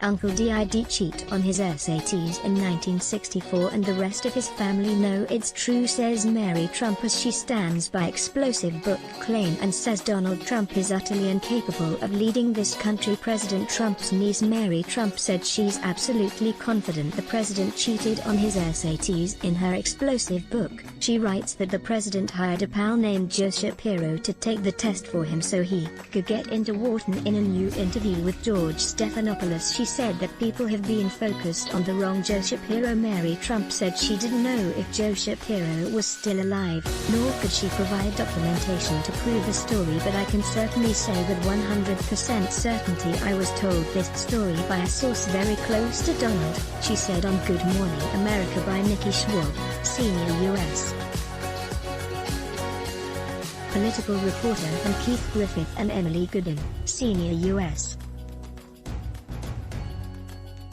my uncle did cheat on his SATs in 1964 and the rest of his family know it's true, says Mary Trump as she stands by explosive book claim and says Donald Trump is utterly incapable of leading this country. President Trump's niece Mary Trump said she's absolutely confident the president cheated on his SATs. In her explosive book, she writes that the president hired a pal named Joe Shapiro to take the test for him so he could get into Wharton. In a new interview with George Stephanopoulos, she said that people have been focused on the wrong Joe Shapiro. Mary Trump said she didn't know if Joe Shapiro was still alive, nor could she provide documentation to prove the story, but I can certainly say with 100% certainty I was told this story by a source very close to Donald, she said on Good Morning America by Nikki Schwab, senior U.S. political reporter, and Keith Griffith and Emily Gooding, senior U.S.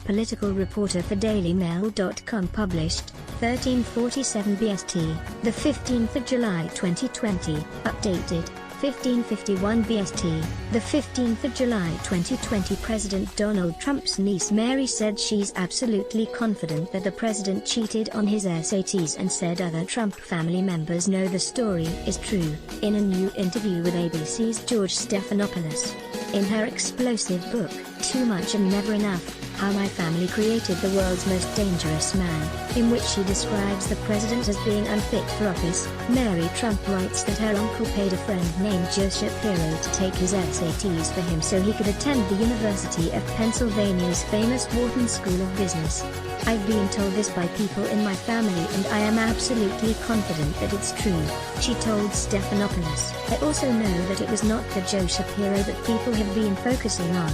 political reporter for DailyMail.com, published 1347 BST, the 15th of July 2020, updated 1551 BST, the 15th of July 2020. President Donald Trump's niece Mary said she's absolutely confident that the president cheated on his SATs and said other Trump family members know the story is true, in a new interview with ABC's George Stephanopoulos. In her explosive book, Too Much and Never Enough: How My Family Created the World's Most Dangerous Man, in which she describes the president as being unfit for office, Mary Trump writes that her uncle paid a friend named Joe Shapiro to take his SATs for him so he could attend the University of Pennsylvania's famous Wharton School of Business. I've been told this by people in my family and I am absolutely confident that it's true, she told Stephanopoulos. I also know that it was not the Joe Shapiro that people have been focusing on.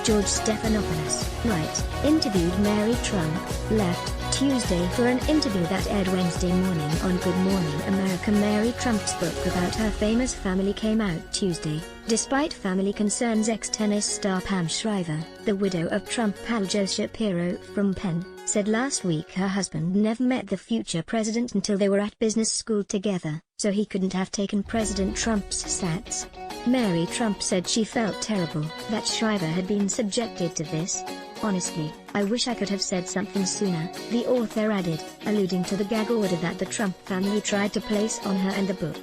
George Stephanopoulos, right, interviewed Mary Trump, left Tuesday for an interview that aired Wednesday morning on Good Morning America. Mary Trump's book about her famous family came out Tuesday, despite family concerns. Ex-tennis star Pam Shriver, the widow of Trump pal Joe Shapiro from Penn, said last week her husband never met the future president until they were at business school together, so he couldn't have taken President Trump's SATs. Mary Trump said she felt terrible that Shriver had been subjected to this. Honestly, I wish I could have said something sooner, the author added, alluding to the gag order that the Trump family tried to place on her and the book.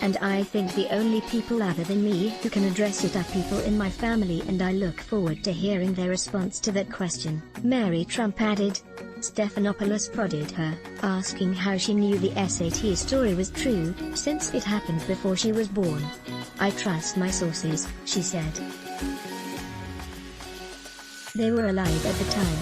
And I think the only people other than me who can address it are people in my family, and I look forward to hearing their response to that question, Mary Trump added. Stephanopoulos prodded her, asking how she knew the SAT story was true, since it happened before she was born. I trust my sources, she said. They were alive at the time.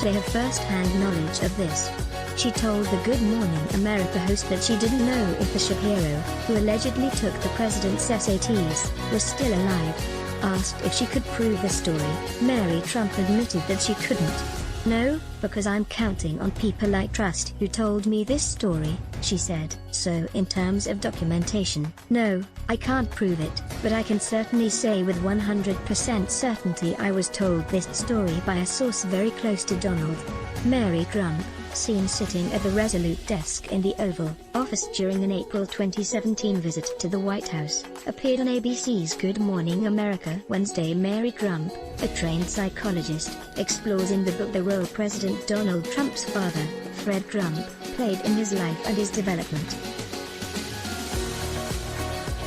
They have first-hand knowledge of this. She told the Good Morning America host that she didn't know if the Shapiro, who allegedly took the president's SATs, was still alive. Asked if she could prove the story, Mary Trump admitted that she couldn't. No, because I'm counting on people I trust who told me this story, she said. So in terms of documentation, no, I can't prove it, but I can certainly say with 100% certainty I was told this story by a source very close to Donald. Mary Trump, seen sitting at the Resolute desk in the Oval Office during an April 2017 visit to the White House, appeared on ABC's Good Morning America Wednesday. Mary Trump, a trained psychologist, explores in the book the role President Donald Trump's father, Fred Trump, played in his life and his development.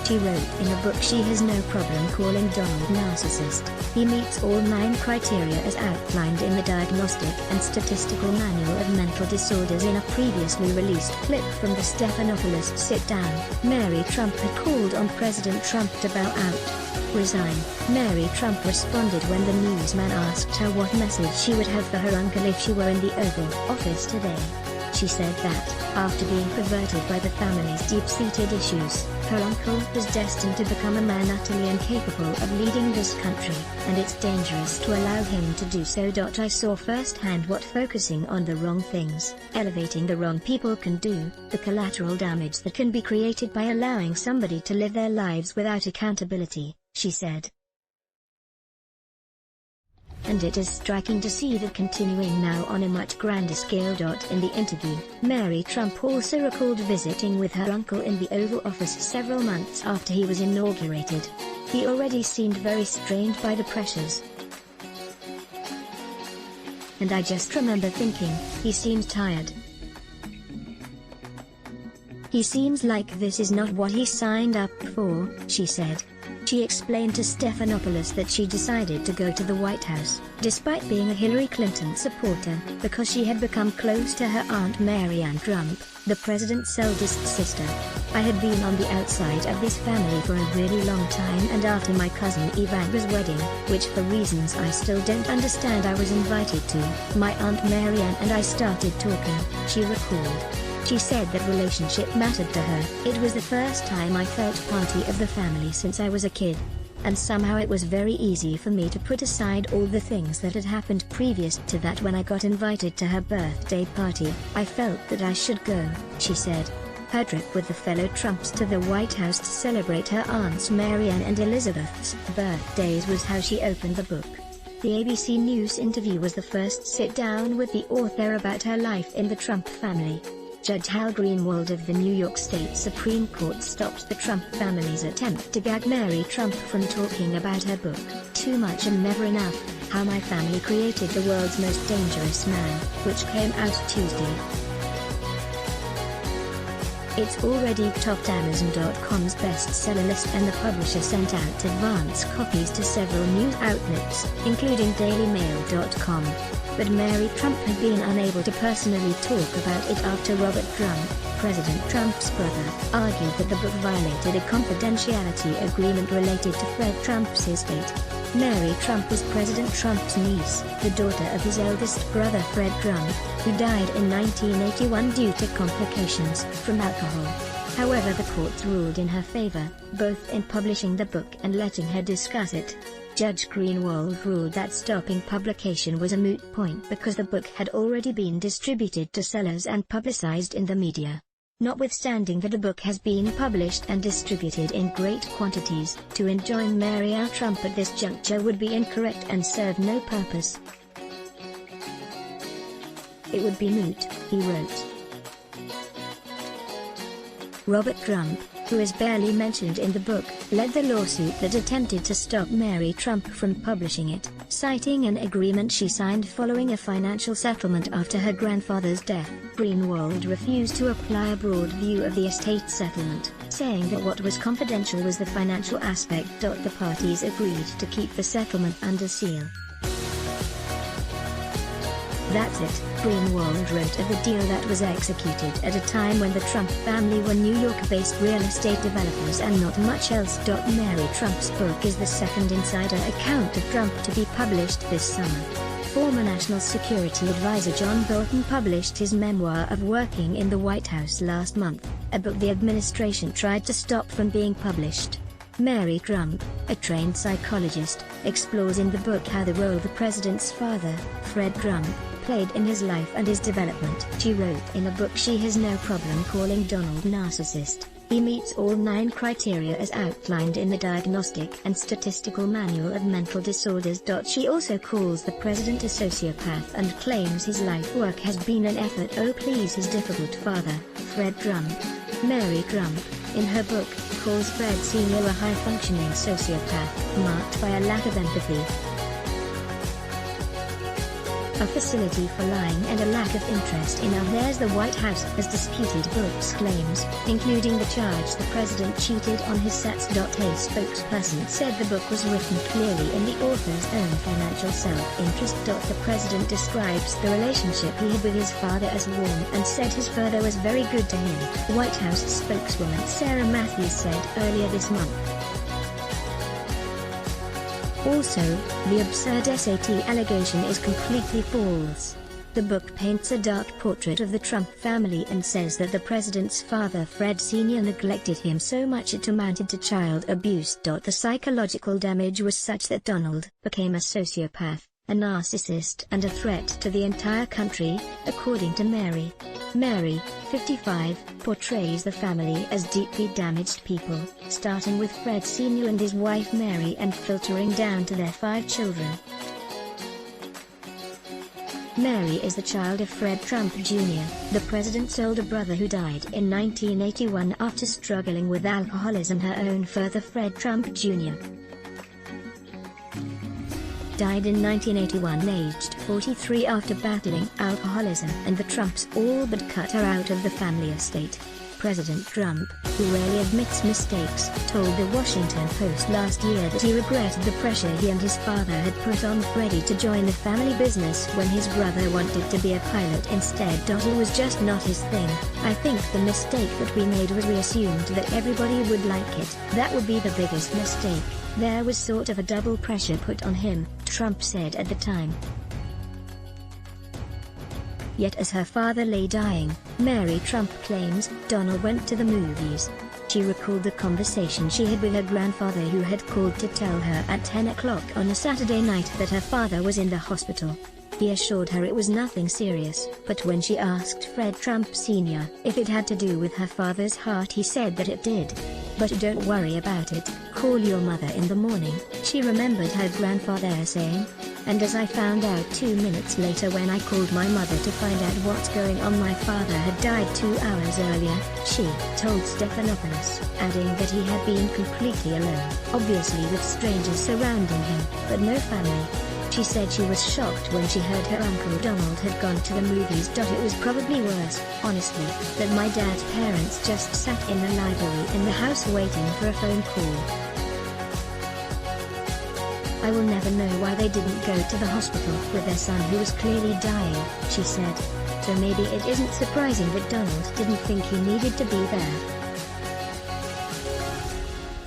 She wrote in the book she has no problem calling Donald narcissist. He meets all 9 criteria as outlined in the Diagnostic and Statistical Manual of Mental Disorders. In a previously released clip from the Stephanopoulos sit-down, Mary Trump had called on President Trump to bow out. Resign. Mary Trump responded when the newsman asked her what message she would have for her uncle if she were in the Oval Office today. She said that, after being perverted by the family's deep-seated issues, her uncle was destined to become a man utterly incapable of leading this country, and it's dangerous to allow him to do so. I saw firsthand what focusing on the wrong things, elevating the wrong people can do, the collateral damage that can be created by allowing somebody to live their lives without accountability, she said. and it is striking to see that continuing now on a much grander scale. In the interview, Mary Trump also recalled visiting with her uncle in the Oval Office several months after he was inaugurated. He already seemed very strained by the pressures. And I just remember thinking, he seems tired. He seems like this is not what he signed up for, she said. She explained to Stephanopoulos that she decided to go to the White House, despite being a Hillary Clinton supporter, because she had become close to her Aunt Marianne Trump, the president's eldest sister. I had been on the outside of this family for a really long time, and after my cousin Ivanka's wedding, which for reasons I still don't understand I was invited to, my Aunt Marianne and I started talking, she recalled. She said that relationship mattered to her. It was the first time I felt part of the family since I was a kid. And somehow it was very easy for me to put aside all the things that had happened previous to that. When I got invited to her birthday party, I felt that I should go, she said. Her trip with the fellow Trumps to the White House to celebrate her aunts Marianne and Elizabeth's birthdays was how she opened the book. The ABC News interview was the first sit-down with the author about her life in the Trump family. Judge Hal Greenwald of the New York State Supreme Court stopped the Trump family's attempt to gag Mary Trump from talking about her book, Too Much and Never Enough: How My Family Created the World's Most Dangerous Man, which came out Tuesday. It's already topped Amazon.com's bestseller list, and the publisher sent out advance copies to several news outlets, including DailyMail.com. But Mary Trump had been unable to personally talk about it after Robert Trump, President Trump's brother, argued that the book violated a confidentiality agreement related to Fred Trump's estate. Mary Trump was President Trump's niece, the daughter of his eldest brother Fred Trump, who died in 1981 due to complications from alcohol. However, the court ruled in her favor, both in publishing the book and letting her discuss it. Judge Greenwald ruled that stopping publication was a moot point because the book had already been distributed to sellers and publicized in the media. Notwithstanding that the book has been published and distributed in great quantities, to enjoin Marianne Trump at this juncture would be incorrect and serve no purpose. It would be moot, he wrote. Robert Trump, who is barely mentioned in the book, led the lawsuit that attempted to stop Mary Trump from publishing it, citing an agreement she signed following a financial settlement after her grandfather's death. Greenwald refused to apply a broad view of the estate settlement, saying that what was confidential was the financial aspect. The parties agreed to keep the settlement under seal. That's it, Greenwald wrote of the deal that was executed at a time when the Trump family were New York-based real estate developers and not much else. Mary Trump's book is the second insider account of Trump to be published this summer. Former National Security Advisor John Bolton published his memoir of working in the White House last month, a book the administration tried to stop from being published. Mary Trump, a trained psychologist, explores in the book how the role the president's father, Fred Trump, played in his life and his development. She wrote in the book she has no problem calling Donald narcissist. He meets all 9 criteria as outlined in the Diagnostic and Statistical Manual of Mental Disorders. She also calls the president a sociopath and claims his life work has been an effort to please his difficult father, Fred Trump. Mary Trump, in her book, calls Fred Sr. a high-functioning sociopath, marked by a lack of empathy, a facility for lying and a lack of interest in others. The White House has disputed book's claims, including the charge the president cheated on his sets. A spokesperson said the book was written clearly in the author's own financial self-interest. The president describes the relationship he had with his father as warm and said his father was very good to him, White House spokeswoman Sarah Matthews said earlier this month. Also, the absurd SAT allegation is completely false. The book paints a dark portrait of the Trump family and says that the president's father Fred Sr. neglected him so much it amounted to child abuse. The psychological damage was such that Donald became a sociopath, a narcissist and a threat to the entire country, according to Mary. Mary, 55, portrays the family as deeply damaged people, starting with Fred Sr. and his wife Mary and filtering down to their 5 children. Mary is the child of Fred Trump Jr., the president's older brother who died in 1981 after struggling with alcoholism. Her own father, Fred Trump Jr., died in 1981 aged 43 after battling alcoholism, and the Trumps all but cut her out of the family estate. President Trump, who rarely admits mistakes, told the Washington Post last year that he regretted the pressure he and his father had put on Freddie to join the family business when his brother wanted to be a pilot instead. It was just not his thing. I think the mistake that we made was we assumed that everybody would like it. That would be the biggest mistake. There was sort of a double pressure put on him, Trump said at the time. Yet as her father lay dying, Mary Trump claims, Donald went to the movies. She recalled the conversation she had with her grandfather, who had called to tell her at 10 o'clock on a Saturday night that her father was in the hospital. He assured her it was nothing serious, but when she asked Fred Trump Sr. if it had to do with her father's heart, he said that it did. But don't worry about it, call your mother in the morning, she remembered her grandfather saying. And as I found out 2 minutes later when I called my mother to find out what's going on, my father had died 2 hours earlier, she told Stephanopoulos, adding that he had been completely alone, obviously with strangers surrounding him, but no family. She said she was shocked when she heard her uncle Donald had gone to the movies. It was probably worse, honestly, that my dad's parents just sat in the library in the house waiting for a phone call. I will never know why they didn't go to the hospital with their son who was clearly dying, she said. So maybe it isn't surprising that Donald didn't think he needed to be there.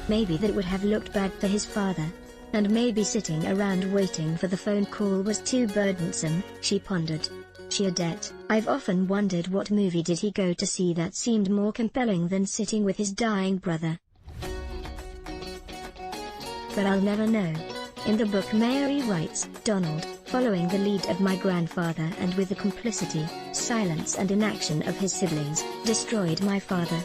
Maybe that would have looked bad for his father. And maybe sitting around waiting for the phone call was too burdensome, she pondered. She added, I've often wondered what movie did he go to see that seemed more compelling than sitting with his dying brother. But I'll never know. In the book, Mary writes, Donald, following the lead of my grandfather and with the complicity, silence and inaction of his siblings, destroyed my father.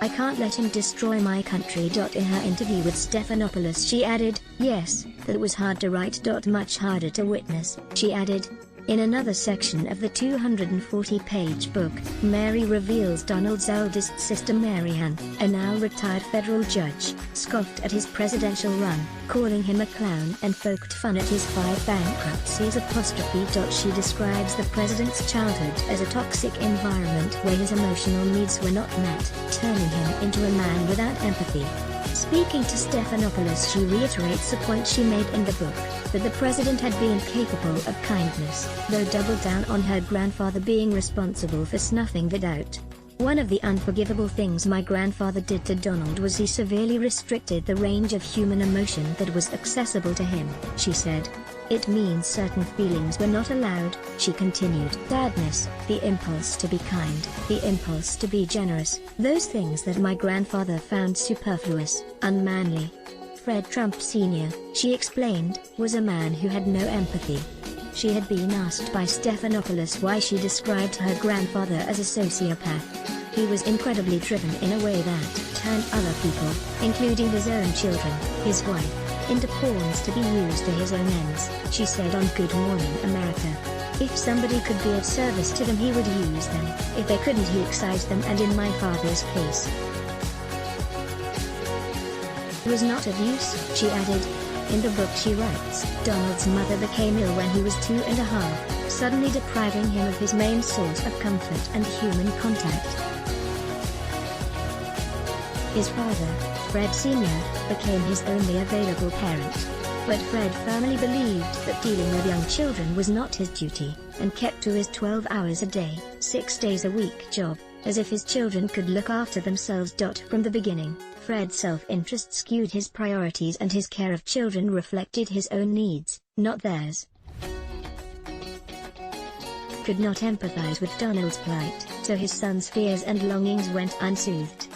I can't let him destroy my country. In her interview with Stephanopoulos, she added, yes, that was hard to write. Much harder to witness, she added. In another section of the 240-page book, Mary reveals Donald's eldest sister Mary Ann, a now retired federal judge, scoffed at his presidential run, calling him a clown, and poked fun at his 5 bankruptcies. She describes the president's childhood as a toxic environment where his emotional needs were not met, turning him into a man without empathy. Speaking to Stephanopoulos, she reiterates a point she made in the book, that the president had been capable of kindness, though doubled down on her grandfather being responsible for snuffing it out. One of the unforgivable things my grandfather did to Donald was he severely restricted the range of human emotion that was accessible to him, she said. It means certain feelings were not allowed, she continued. Sadness, the impulse to be kind, the impulse to be generous, those things that my grandfather found superfluous, unmanly. Fred Trump Sr., she explained, was a man who had no empathy. She had been asked by Stephanopoulos why she described her grandfather as a sociopath. He was incredibly driven in a way that turned other people, including his own children, his wife, into pawns to be used to his own ends, she said on Good Morning America. If somebody could be of service to them, he would use them. If they couldn't, he excised them, and in my father's case, it was not abuse, she added. In the book she writes, Donald's mother became ill when he was 2.5, suddenly depriving him of his main source of comfort and human contact. His father, Fred Sr., became his only available parent. But Fred firmly believed that dealing with young children was not his duty, and kept to his 12 hours a day, 6 days a week job, as if his children could look after themselves. From the beginning, Fred's self-interest skewed his priorities, and his care of children reflected his own needs, not theirs. Could not empathize with Donald's plight, so his son's fears and longings went unsoothed.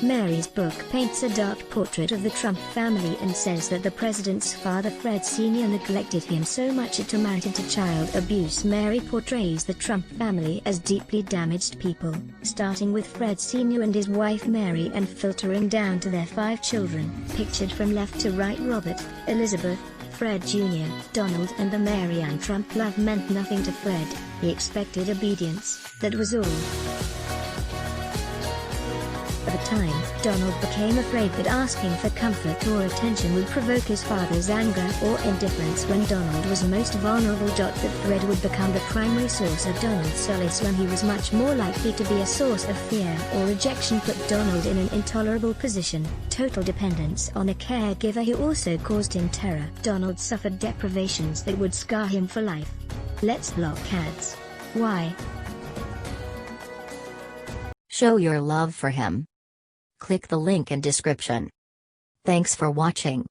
Mary's book paints a dark portrait of the Trump family and says that the president's father Fred Sr. neglected him so much it amounted to child abuse. Mary portrays the Trump family as deeply damaged people, starting with Fred Sr. and his wife Mary and filtering down to their 5 children, pictured from left to right: Robert, Elizabeth, Fred Jr., Donald, and the Marianne Trump. Love meant nothing to Fred, he expected obedience, that was all. At the time, Donald became afraid that asking for comfort or attention would provoke his father's anger or indifference when Donald was most vulnerable. That Fred would become the primary source of Donald's solace when he was much more likely to be a source of fear or rejection put Donald in an intolerable position, total dependence on a caregiver who also caused him terror. Donald suffered deprivations that would scar him for life. Let's block ads. Why? Show your love for him. Click the link in description. Thanks for watching.